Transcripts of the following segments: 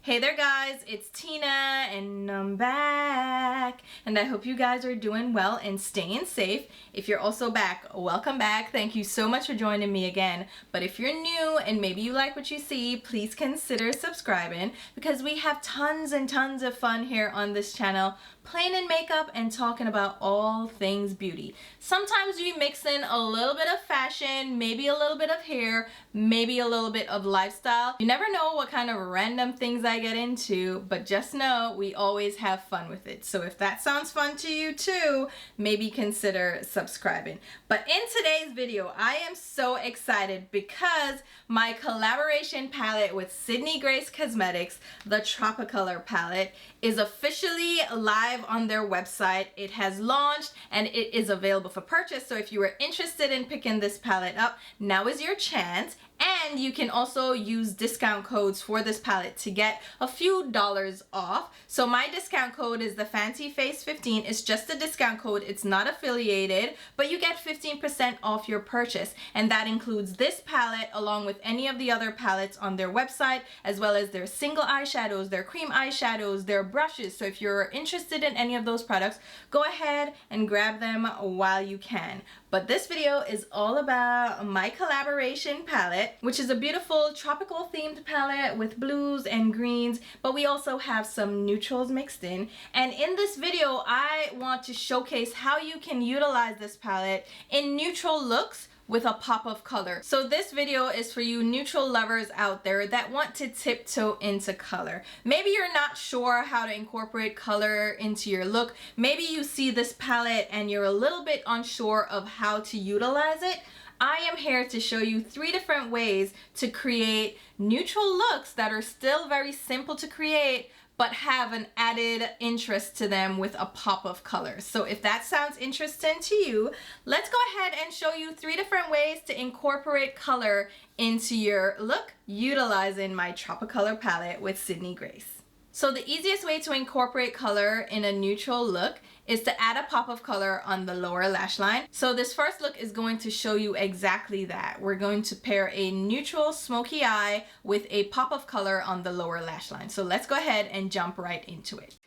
Hey there guys, it's Tina and I'm back, and I hope you guys are doing well and staying safe. If you're also back, welcome back. Thank you so much for joining me again. But if you're new and maybe you like what you see, please consider subscribing because we have tons and tons of fun here on this channel, playing in makeup and talking about all things beauty. Sometimes we mix in a little bit of fashion, maybe a little bit of hair, maybe a little bit of lifestyle. You never know what kind of random things I get into, but just know we always have fun with it. So if that sounds fun to you too, maybe consider subscribing. But in today's video, I am so excited because my collaboration palette with Sydney Grace Cosmetics, the TropiCOLOR palette, is officially live on their website. It has launched and it is available for purchase. So if you were interested in picking this palette up, now is your chance. And you can also use discount codes for this palette to get a few dollars off. So my discount code is the Fancy Face 15. It's just a discount code. It's not affiliated, but you get 15% off your purchase. And that includes this palette along with any of the other palettes on their website, as well as their single eyeshadows, their cream eyeshadows, their brushes. So if you're interested in any of those products, go ahead and grab them while you can. But this video is all about my collaboration palette, which is a beautiful tropical themed palette with blues and greens, but we also have some neutrals mixed in. And in this video, I want to showcase how you can utilize this palette in neutral looks with a pop of color. So this video is for you neutral lovers out there that want to tiptoe into color. Maybe you're not sure how to incorporate color into your look. Maybe you see this palette and you're a little bit unsure of how to utilize it. I am here to show you 3 different ways to create neutral looks that are still very simple to create, but have an added interest to them with a pop of color. So if that sounds interesting to you, let's go ahead and show you 3 different ways to incorporate color into your look utilizing my TropiCOLOR palette with Sydney Grace. So the easiest way to incorporate color in a neutral look is to add a pop of color on the lower lash line. So this first look is going to show you exactly that. We're going to pair a neutral smoky eye with a pop of color on the lower lash line. So let's go ahead and jump right into it.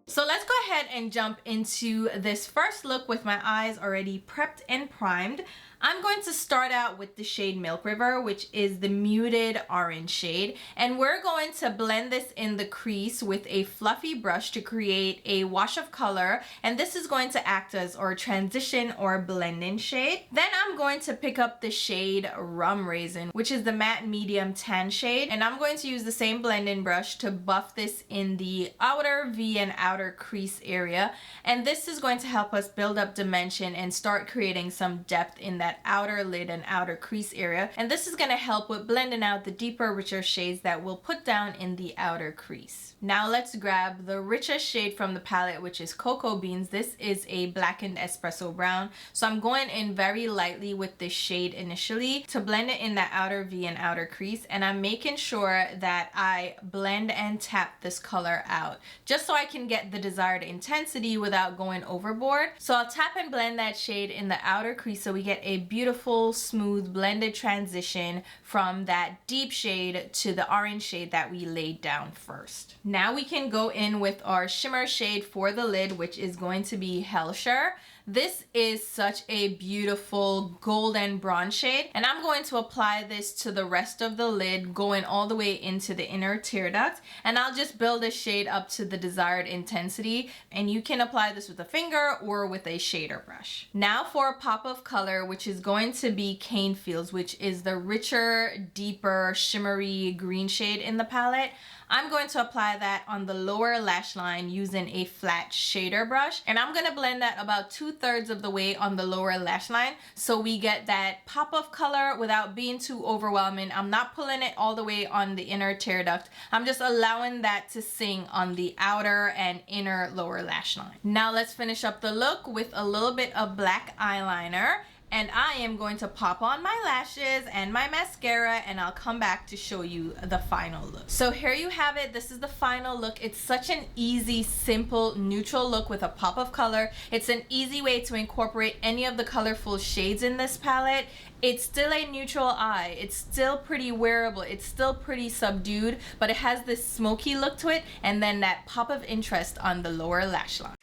So let's go ahead and jump into this first look with my eyes already prepped and primed. I'm going to start out with the shade Milk River, which is the muted orange shade. And we're going to blend this in the crease with a fluffy brush to create a wash of color. And this is going to act as our transition or blend-in shade. Then I'm going to pick up the shade Rum Raisin, which is the matte medium tan shade. And I'm going to use the same blend-in brush to buff this in the outer V and outer crease area. And this is going to help us build up dimension and start creating some depth in that outer lid and outer crease area. And this is going to help with blending out the deeper, richer shades that we'll put down in the outer crease. Now let's grab the richest shade from the palette, which is Cocoa Beans. This is a blackened espresso brown. So I'm going in very lightly with this shade initially to blend it in the outer V and outer crease. And I'm making sure that I blend and tap this color out just so I can get the desired intensity without going overboard. So I'll tap and blend that shade in the outer crease so we get a beautiful, smooth, blended transition from that deep shade to the orange shade that we laid down first. Now we can go in with our shimmer shade for the lid, which is going to be Hellshire. This is such a beautiful golden bronze shade, and I'm going to apply this to the rest of the lid, going all the way into the inner tear duct, and I'll just build this shade up to the desired intensity, and you can apply this with a finger or with a shader brush. Now for a pop of color, which is going to be Cane Fields, which is the richer, deeper, shimmery green shade in the palette. I'm going to apply that on the lower lash line using a flat shader brush, and I'm going to blend that about 2/3 of the way on the lower lash line so we get that pop of color without being too overwhelming. I'm not pulling it all the way on the inner tear duct. I'm just allowing that to sing on the outer and inner lower lash line. Now let's finish up the look with a little bit of black eyeliner. and I am going to pop on my lashes and my mascara, and I'll come back to show you the final look. So here you have it. This is the final look. It's such an easy, simple, neutral look with a pop of color. It's an easy way to incorporate any of the colorful shades in this palette. It's still a neutral eye. It's still pretty wearable. It's still pretty subdued, but it has this smoky look to it, and then that pop of interest on the lower lash line.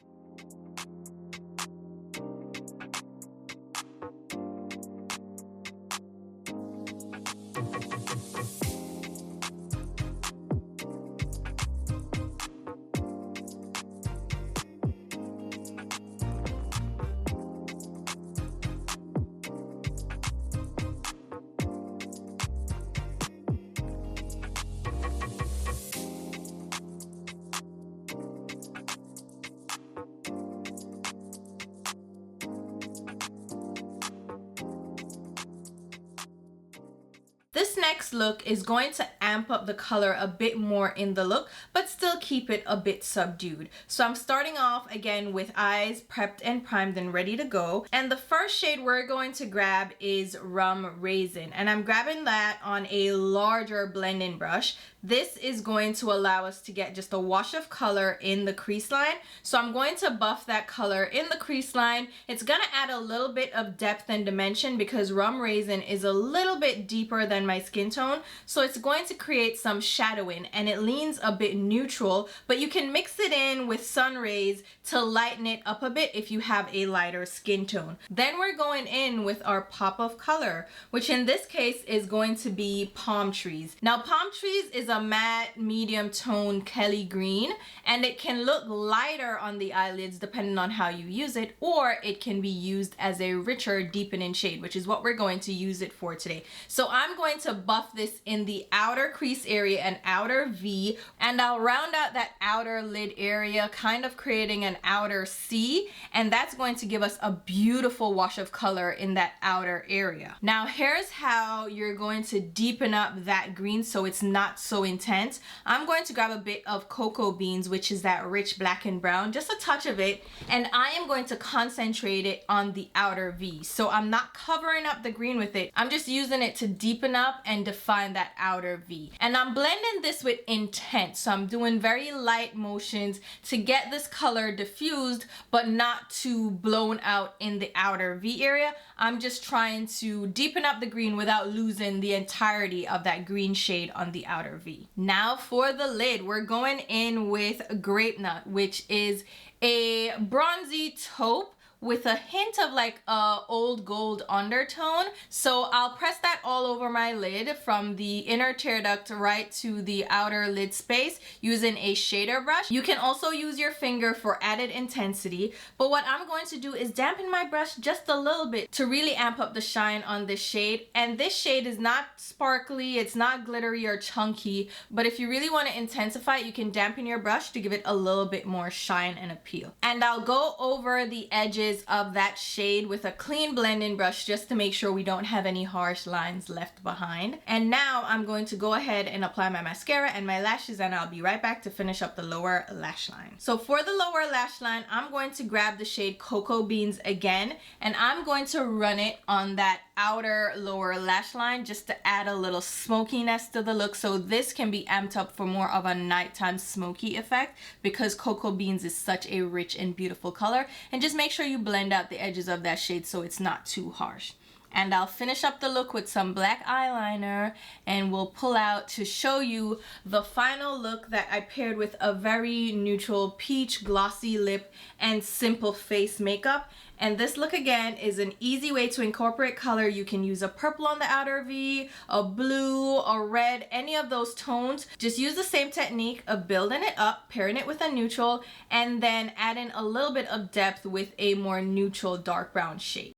This next look is going to amp up the color a bit more in the look, but still keep it a bit subdued. So I'm starting off again with eyes prepped and primed and ready to go. And the first shade we're going to grab is Rum Raisin. And I'm grabbing that on a larger blending brush. This is going to allow us to get just a wash of color in the crease line. So I'm going to buff that color in the crease line. It's gonna add a little bit of depth and dimension because Rum Raisin is a little bit deeper than my skin tone. So it's going to create some shadowing, and it leans a bit neutral, but you can mix it in with sun rays to lighten it up a bit if you have a lighter skin tone. Then we're going in with our pop of color, which in this case is going to be Palm Trees. Now Palm Trees is a matte medium tone Kelly green, and it can look lighter on the eyelids depending on how you use it, or it can be used as a richer deepening shade, which is what we're going to use it for today. So I'm going to buff this in the outer crease area and outer V, and I'll round out that outer lid area, kind of creating an outer C, and that's going to give us a beautiful wash of color in that outer area. Now here's how you're going to deepen up that green so it's not so intense. I'm going to grab a bit of cocoa beans, which is that rich black and brown, just a touch of it, and I am going to concentrate it on the outer V. So I'm not covering up the green with it. I'm just using it to deepen up and define that outer V. And I'm blending this with intent. So I'm doing very light motions to get this color diffused, but not too blown out in the outer V area. I'm just trying to deepen up the green without losing the entirety of that green shade on the outer V. Now for the lid, we're going in with Grape Nut, which is a bronzy taupe with a hint of like a old gold undertone. So I'll press that all over my lid from the inner tear duct right to the outer lid space using a shader brush. You can also use your finger for added intensity, but what I'm going to do is dampen my brush just a little bit to really amp up the shine on this shade. And this shade is not sparkly, it's not glittery or chunky, but if you really want to intensify it, you can dampen your brush to give it a little bit more shine and appeal. And I'll go over the edges of that shade with a clean blending brush just to make sure we don't have any harsh lines left behind. And now I'm going to go ahead and apply my mascara and my lashes, and I'll be right back to finish up the lower lash line. So for the lower lash line, I'm going to grab the shade Cocoa Beans again, and I'm going to run it on that outer lower lash line just to add a little smokiness to the look. So this can be amped up for more of a nighttime smoky effect because Cocoa Beans is such a rich and beautiful color. And just make sure you blend out the edges of that shade so it's not too harsh. And I'll finish up the look with some black eyeliner, and we'll pull out to show you the final look that I paired with a very neutral peach glossy lip and simple face makeup. And this look again is an easy way to incorporate color. You can use a purple on the outer V, a blue, a red, any of those tones. Just use the same technique of building it up, pairing it with a neutral, and then adding a little bit of depth with a more neutral dark brown shade.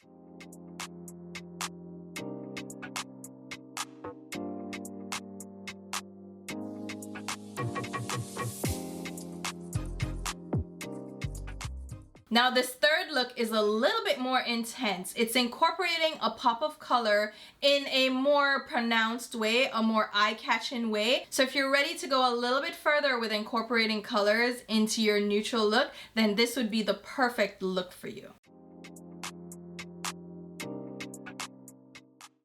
Now this third look is a little bit more intense. It's incorporating a pop of color in a more pronounced way, a more eye-catching way. So if you're ready to go a little bit further with incorporating colors into your neutral look, then this would be the perfect look for you.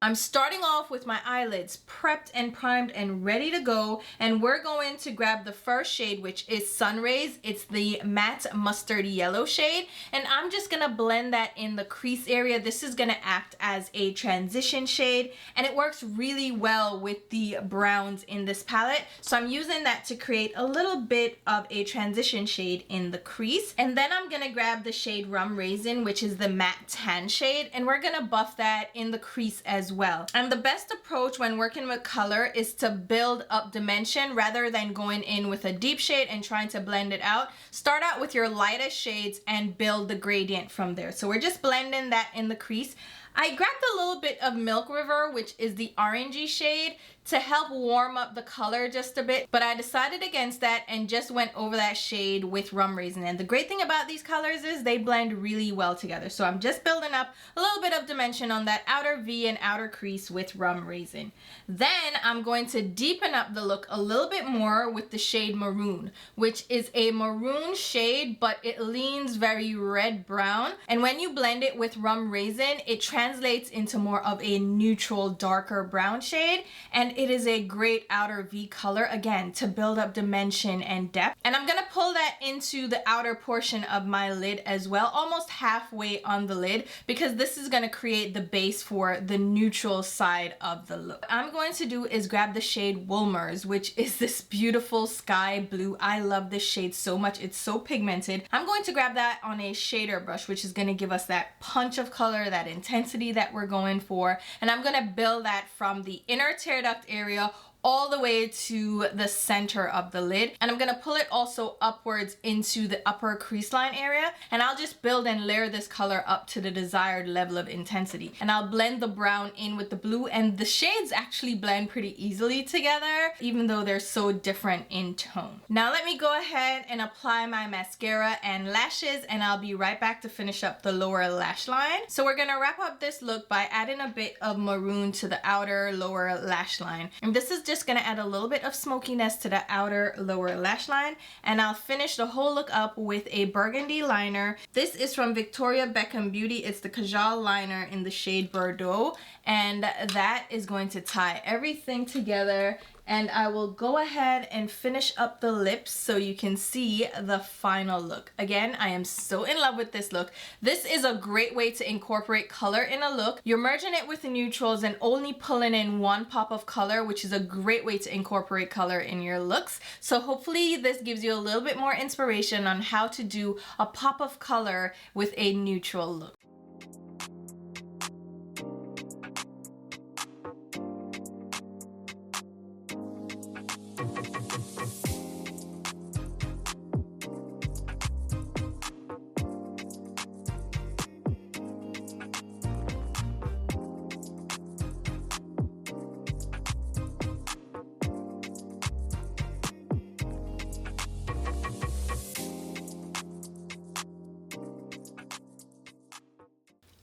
I'm starting off with my eyelids prepped and primed and ready to go, and we're going to grab the first shade, which is Sun Rays. It's the matte mustard yellow shade, and I'm just gonna blend that in the crease area. This is gonna act as a transition shade, and it works really well with the browns in this palette, so I'm using that to create a little bit of a transition shade in the crease. And then I'm gonna grab the shade Rum Raisin, which is the matte tan shade, and we're gonna buff that in the crease as well. And the best approach when working with color is to build up dimension rather than going in with a deep shade and trying to blend it out. Start out with your lightest shades and build the gradient from there. So we're just blending that in the crease. I grabbed a little bit of Milk River, which is the orangey shade, to help warm up the color just a bit, but I decided against that and just went over that shade with Rum Raisin. And the great thing about these colors is they blend really well together. So I'm just building up a little bit of dimension on that outer V and outer crease with Rum Raisin. Then I'm going to deepen up the look a little bit more with the shade Maroon, which is a maroon shade, but it leans very red brown. And when you blend it with Rum Raisin, it translates into more of a neutral, darker brown shade. And it is a great outer V color, again, to build up dimension and depth. And I'm gonna pull that into the outer portion of my lid as well, almost halfway on the lid, because this is gonna create the base for the neutral side of the look. What I'm going to do is grab the shade Woolmers, which is this beautiful sky blue. I love this shade so much. It's so pigmented. I'm going to grab that on a shader brush, which is gonna give us that punch of color, that intensity that we're going for. And I'm gonna build that from the inner tear duct area all the way to the center of the lid, and I'm gonna pull it also upwards into the upper crease line area, and I'll just build and layer this color up to the desired level of intensity. And I'll blend the brown in with the blue, and the shades actually blend pretty easily together even though they're so different in tone. Now let me go ahead and apply my mascara and lashes, and I'll be right back to finish up the lower lash line. So we're gonna wrap up this look by adding a bit of maroon to the outer lower lash line, and this is just gonna add a little bit of smokiness to the outer lower lash line. And I'll finish the whole look up with a burgundy liner. This is from Victoria Beckham Beauty. It's the Kajal liner in the shade Bordeaux, and that is going to tie everything together. And I will go ahead and finish up the lips so you can see the final look. Again, I am so in love with this look. This is a great way to incorporate color in a look. You're merging it with the neutrals and only pulling in one pop of color, which is a great way to incorporate color in your looks. So hopefully this gives you a little bit more inspiration on how to do a pop of color with a neutral look.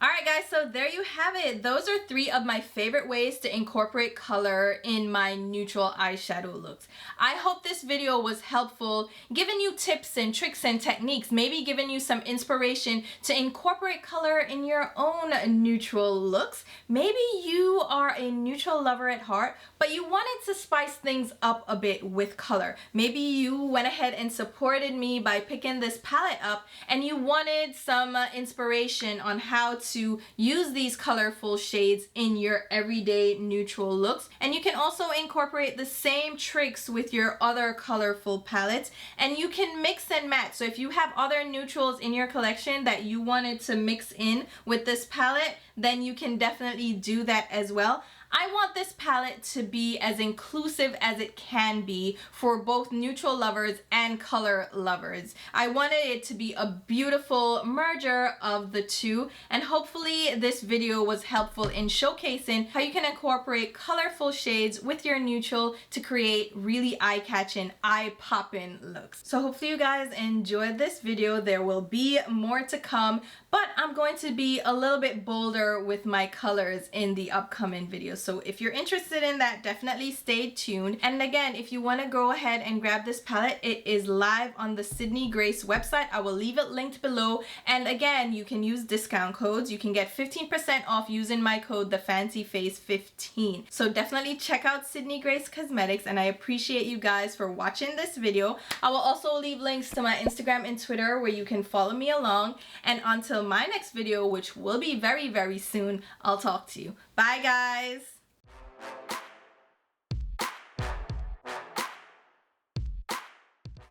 Alright guys, so there you have it. Those are 3 of my favorite ways to incorporate color in my neutral eyeshadow looks. I hope this video was helpful, giving you tips and tricks and techniques, maybe giving you some inspiration to incorporate color in your own neutral looks. Maybe you are a neutral lover at heart, but you wanted to spice things up a bit with color. Maybe you went ahead and supported me by picking this palette up, and you wanted some inspiration on how to use these colorful shades in your everyday neutral looks. And you can also incorporate the same tricks with your other colorful palettes, and you can mix and match. So if you have other neutrals in your collection that you wanted to mix in with this palette, then you can definitely do that as well. I want this palette to be as inclusive as it can be for both neutral lovers and color lovers. I wanted it to be a beautiful merger of the two, and hopefully this video was helpful in showcasing how you can incorporate colorful shades with your neutral to create really eye-catching, eye-popping looks. So hopefully you guys enjoyed this video. There will be more to come, but I'm going to be a little bit bolder with my colors in the upcoming videos. So if you're interested in that, definitely stay tuned. And again, if you want to go ahead and grab this palette, it is live on the Sydney Grace website. I will leave it linked below. And again, you can use discount codes. You can get 15% off using my code, TheFancyFace15. So definitely check out Sydney Grace Cosmetics, and I appreciate you guys for watching this video. I will also leave links to my Instagram and Twitter where you can follow me along. And until my next video, which will be very, very soon, I'll talk to you. Bye, guys.